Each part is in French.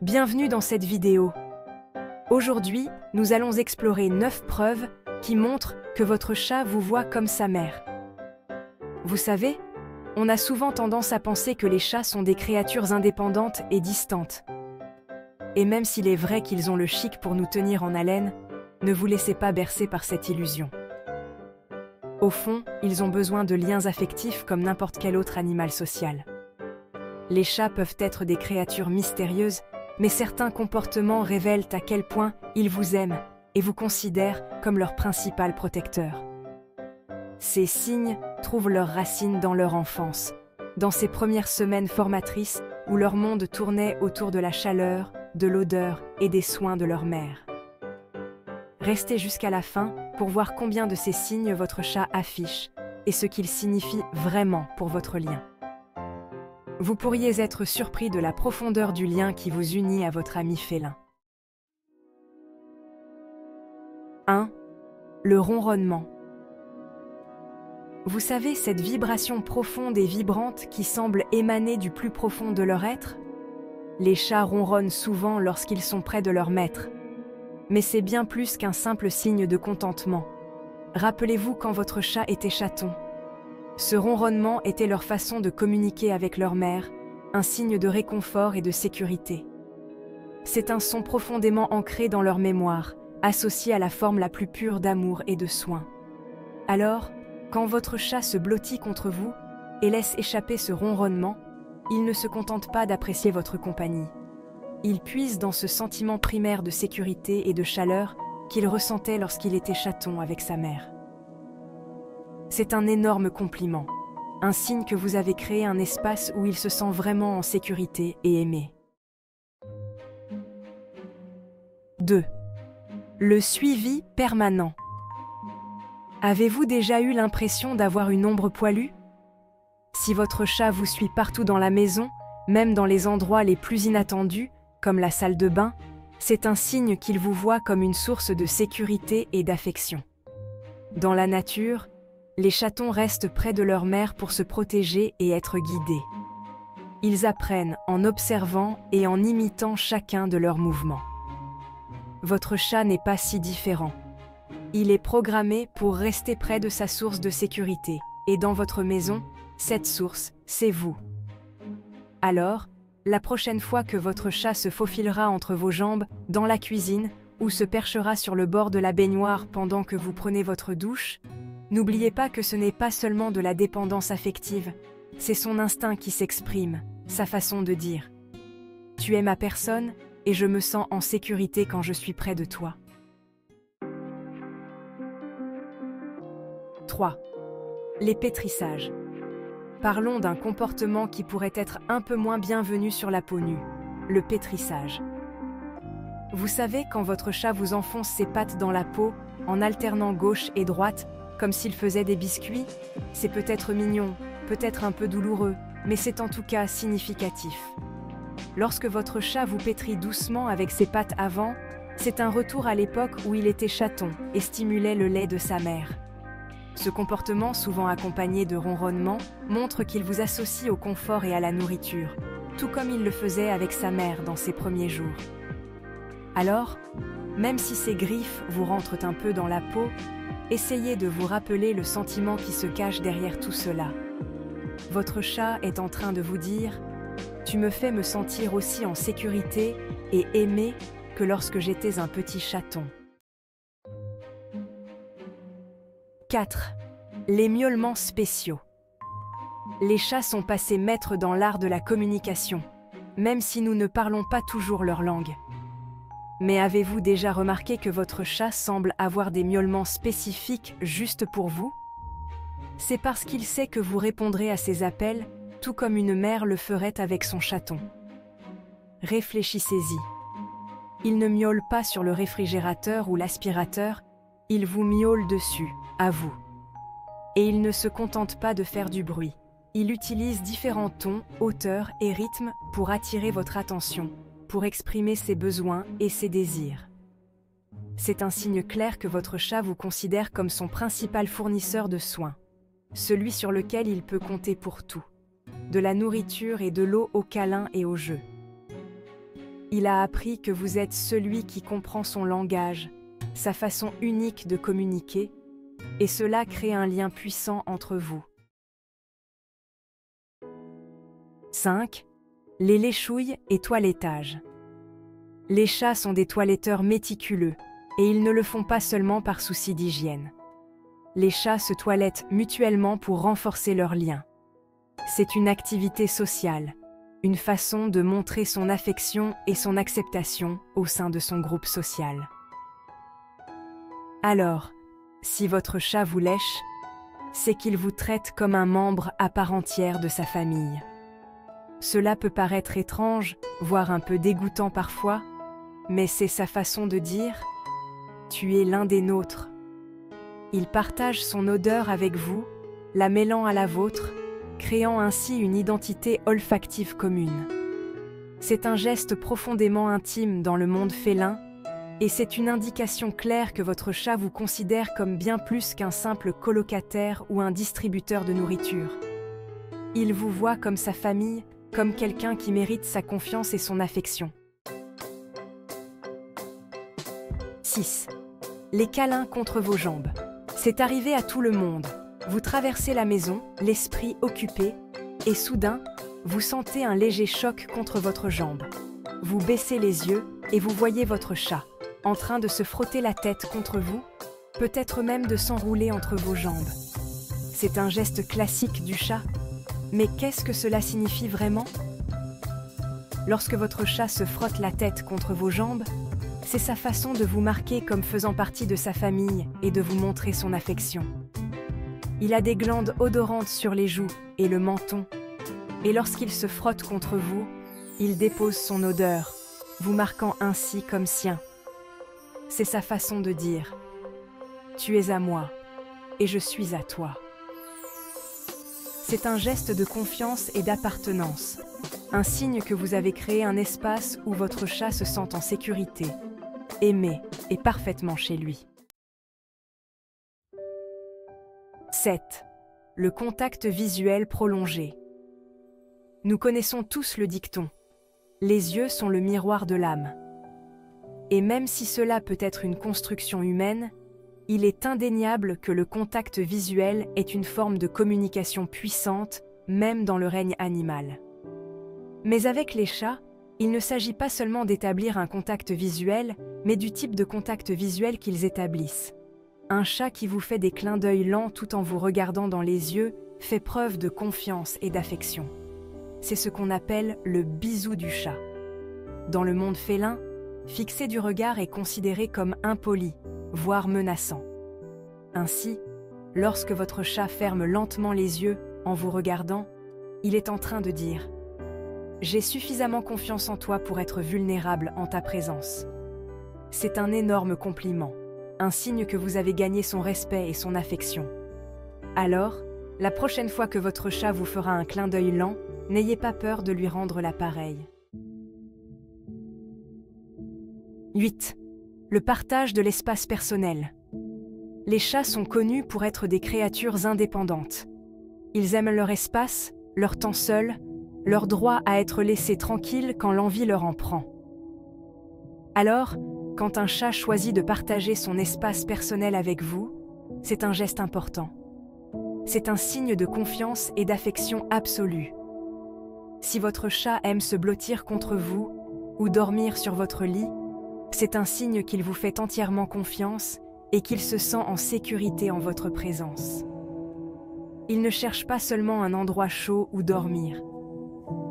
Bienvenue dans cette vidéo. Aujourd'hui, nous allons explorer 9 preuves qui montrent que votre chat vous voit comme sa mère. Vous savez, on a souvent tendance à penser que les chats sont des créatures indépendantes et distantes. Et même s'il est vrai qu'ils ont le chic pour nous tenir en haleine, ne vous laissez pas bercer par cette illusion. Au fond, ils ont besoin de liens affectifs comme n'importe quel autre animal social. Les chats peuvent être des créatures mystérieuses, mais certains comportements révèlent à quel point ils vous aiment et vous considèrent comme leur principal protecteur. Ces signes trouvent leurs racines dans leur enfance, dans ces premières semaines formatrices où leur monde tournait autour de la chaleur, de l'odeur et des soins de leur mère. Restez jusqu'à la fin pour voir combien de ces signes votre chat affiche et ce qu'ils signifient vraiment pour votre lien. Vous pourriez être surpris de la profondeur du lien qui vous unit à votre ami félin. 1. Le ronronnement. Vous savez, cette vibration profonde et vibrante qui semble émaner du plus profond de leur être? Les chats ronronnent souvent lorsqu'ils sont près de leur maître. Mais c'est bien plus qu'un simple signe de contentement. Rappelez-vous quand votre chat était chaton. Ce ronronnement était leur façon de communiquer avec leur mère, un signe de réconfort et de sécurité. C'est un son profondément ancré dans leur mémoire, associé à la forme la plus pure d'amour et de soin. Alors, quand votre chat se blottit contre vous et laisse échapper ce ronronnement, il ne se contente pas d'apprécier votre compagnie. Il puise dans ce sentiment primaire de sécurité et de chaleur qu'il ressentait lorsqu'il était chaton avec sa mère. C'est un énorme compliment, un signe que vous avez créé un espace où il se sent vraiment en sécurité et aimé. 2. Le suivi permanent. Avez-vous déjà eu l'impression d'avoir une ombre poilue? Si votre chat vous suit partout dans la maison, même dans les endroits les plus inattendus, comme la salle de bain, c'est un signe qu'il vous voit comme une source de sécurité et d'affection. Dans la nature, les chatons restent près de leur mère pour se protéger et être guidés. Ils apprennent en observant et en imitant chacun de leurs mouvements. Votre chat n'est pas si différent. Il est programmé pour rester près de sa source de sécurité, et dans votre maison, cette source, c'est vous. Alors, la prochaine fois que votre chat se faufilera entre vos jambes, dans la cuisine, ou se perchera sur le bord de la baignoire pendant que vous prenez votre douche, n'oubliez pas que ce n'est pas seulement de la dépendance affective, c'est son instinct qui s'exprime, sa façon de dire « Tu es ma personne et je me sens en sécurité quand je suis près de toi. » 3. Les pétrissages. Parlons d'un comportement qui pourrait être un peu moins bienvenu sur la peau nue, le pétrissage. Vous savez, quand votre chat vous enfonce ses pattes dans la peau, en alternant gauche et droite, comme s'il faisait des biscuits, c'est peut-être mignon, peut-être un peu douloureux, mais c'est en tout cas significatif. Lorsque votre chat vous pétrit doucement avec ses pattes avant, c'est un retour à l'époque où il était chaton et stimulait le lait de sa mère. Ce comportement, souvent accompagné de ronronnements, montre qu'il vous associe au confort et à la nourriture, tout comme il le faisait avec sa mère dans ses premiers jours. Alors, même si ces griffes vous rentrent un peu dans la peau, essayez de vous rappeler le sentiment qui se cache derrière tout cela. Votre chat est en train de vous dire « Tu me fais me sentir aussi en sécurité et aimé que lorsque j'étais un petit chaton. » 4. Les miaulements spéciaux. Les chats sont passés maîtres dans l'art de la communication, même si nous ne parlons pas toujours leur langue. Mais avez-vous déjà remarqué que votre chat semble avoir des miaulements spécifiques juste pour vous? C'est parce qu'il sait que vous répondrez à ses appels, tout comme une mère le ferait avec son chaton. Réfléchissez-y. Il ne miaule pas sur le réfrigérateur ou l'aspirateur, il vous miaule dessus, à vous. Et il ne se contente pas de faire du bruit. Il utilise différents tons, hauteurs et rythmes pour attirer votre attention, pour exprimer ses besoins et ses désirs. C'est un signe clair que votre chat vous considère comme son principal fournisseur de soins, celui sur lequel il peut compter pour tout. de la nourriture et de l'eau aux câlins et aux jeux. Il a appris que vous êtes celui qui comprend son langage, sa façon unique de communiquer, et cela crée un lien puissant entre vous. 5. Les léchouilles et toilettage. Les chats sont des toiletteurs méticuleux, et ils ne le font pas seulement par souci d'hygiène. Les chats se toilettent mutuellement pour renforcer leur lien. C'est une activité sociale, une façon de montrer son affection et son acceptation au sein de son groupe social. Alors, si votre chat vous lèche, c'est qu'il vous traite comme un membre à part entière de sa famille. Cela peut paraître étrange, voire un peu dégoûtant parfois, mais c'est sa façon de dire « Tu es l'un des nôtres ». Il partage son odeur avec vous, la mêlant à la vôtre, créant ainsi une identité olfactive commune. C'est un geste profondément intime dans le monde félin, et c'est une indication claire que votre chat vous considère comme bien plus qu'un simple colocataire ou un distributeur de nourriture. Il vous voit comme sa famille, comme quelqu'un qui mérite sa confiance et son affection. 6. Les câlins contre vos jambes. C'est arrivé à tout le monde. Vous traversez la maison, l'esprit occupé, et soudain, vous sentez un léger choc contre votre jambe. Vous baissez les yeux et vous voyez votre chat, en train de se frotter la tête contre vous, peut-être même de s'enrouler entre vos jambes. C'est un geste classique du chat, mais qu'est-ce que cela signifie vraiment? Lorsque votre chat se frotte la tête contre vos jambes, c'est sa façon de vous marquer comme faisant partie de sa famille et de vous montrer son affection. Il a des glandes odorantes sur les joues et le menton, et lorsqu'il se frotte contre vous, il dépose son odeur, vous marquant ainsi comme sien. C'est sa façon de dire « Tu es à moi, et je suis à toi ». C'est un geste de confiance et d'appartenance, un signe que vous avez créé un espace où votre chat se sent en sécurité, aimé et parfaitement chez lui. 7. Le contact visuel prolongé. Nous connaissons tous le dicton « Les yeux sont le miroir de l'âme ». Et même si cela peut être une construction humaine, il est indéniable que le contact visuel est une forme de communication puissante, même dans le règne animal. Mais avec les chats, il ne s'agit pas seulement d'établir un contact visuel, mais du type de contact visuel qu'ils établissent. Un chat qui vous fait des clins d'œil lents tout en vous regardant dans les yeux fait preuve de confiance et d'affection. C'est ce qu'on appelle le bisou du chat. Dans le monde félin, fixer du regard est considéré comme impoli, voire menaçant. Ainsi, lorsque votre chat ferme lentement les yeux en vous regardant, il est en train de dire « J'ai suffisamment confiance en toi pour être vulnérable en ta présence ». C'est un énorme compliment, un signe que vous avez gagné son respect et son affection. Alors, la prochaine fois que votre chat vous fera un clin d'œil lent, n'ayez pas peur de lui rendre l'appareil. 8. Le partage de l'espace personnel. Les chats sont connus pour être des créatures indépendantes. Ils aiment leur espace, leur temps seul, leur droit à être laissés tranquilles quand l'envie leur en prend. Alors, quand un chat choisit de partager son espace personnel avec vous, c'est un geste important. C'est un signe de confiance et d'affection absolue. Si votre chat aime se blottir contre vous ou dormir sur votre lit, c'est un signe qu'il vous fait entièrement confiance et qu'il se sent en sécurité en votre présence. Il ne cherche pas seulement un endroit chaud où dormir.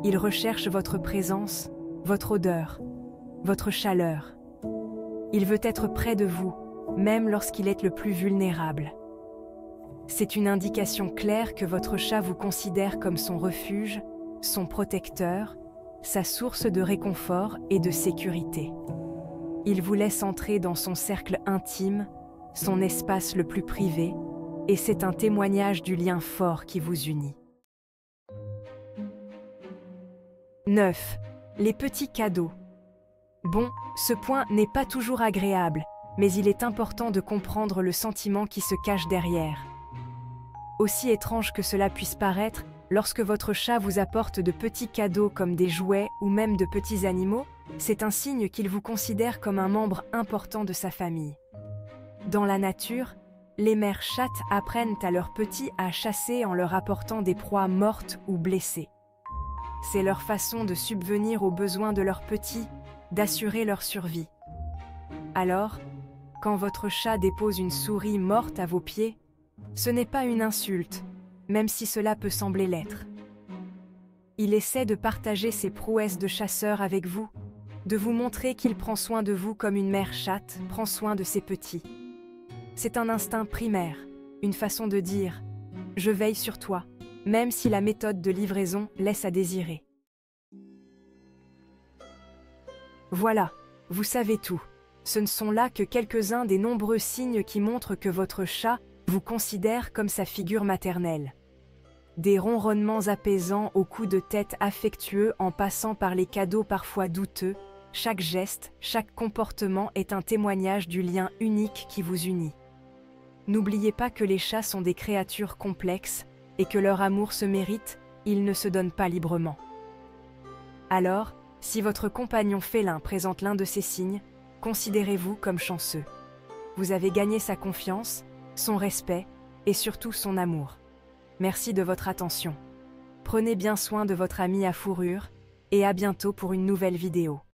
Il recherche votre présence, votre odeur, votre chaleur. Il veut être près de vous, même lorsqu'il est le plus vulnérable. C'est une indication claire que votre chat vous considère comme son refuge, son protecteur, sa source de réconfort et de sécurité. Il vous laisse entrer dans son cercle intime, son espace le plus privé, et c'est un témoignage du lien fort qui vous unit. 9. Les petits cadeaux. Bon, ce point n'est pas toujours agréable, mais il est important de comprendre le sentiment qui se cache derrière. Aussi étrange que cela puisse paraître, Lorsque votre chat vous apporte de petits cadeaux comme des jouets ou même de petits animaux, c'est un signe qu'il vous considère comme un membre important de sa famille. Dans la nature, les mères chattes apprennent à leurs petits à chasser en leur apportant des proies mortes ou blessées. C'est leur façon de subvenir aux besoins de leurs petits, d'assurer leur survie. Alors, quand votre chat dépose une souris morte à vos pieds, ce n'est pas une insulte, même si cela peut sembler l'être. Il essaie de partager ses prouesses de chasseur avec vous, de vous montrer qu'il prend soin de vous comme une mère chatte prend soin de ses petits. C'est un instinct primaire, une façon de dire « je veille sur toi », même si la méthode de livraison laisse à désirer. Voilà, vous savez tout. Ce ne sont là que quelques-uns des nombreux signes qui montrent que votre chat vous considère comme sa figure maternelle. Des ronronnements apaisants aux coups de tête affectueux en passant par les cadeaux parfois douteux, chaque geste, chaque comportement est un témoignage du lien unique qui vous unit. N'oubliez pas que les chats sont des créatures complexes et que leur amour se mérite, ils ne se donnent pas librement. Alors, si votre compagnon félin présente l'un de ces signes, considérez-vous comme chanceux. Vous avez gagné sa confiance, son respect et surtout son amour. Merci de votre attention. Prenez bien soin de votre ami à fourrure et à bientôt pour une nouvelle vidéo.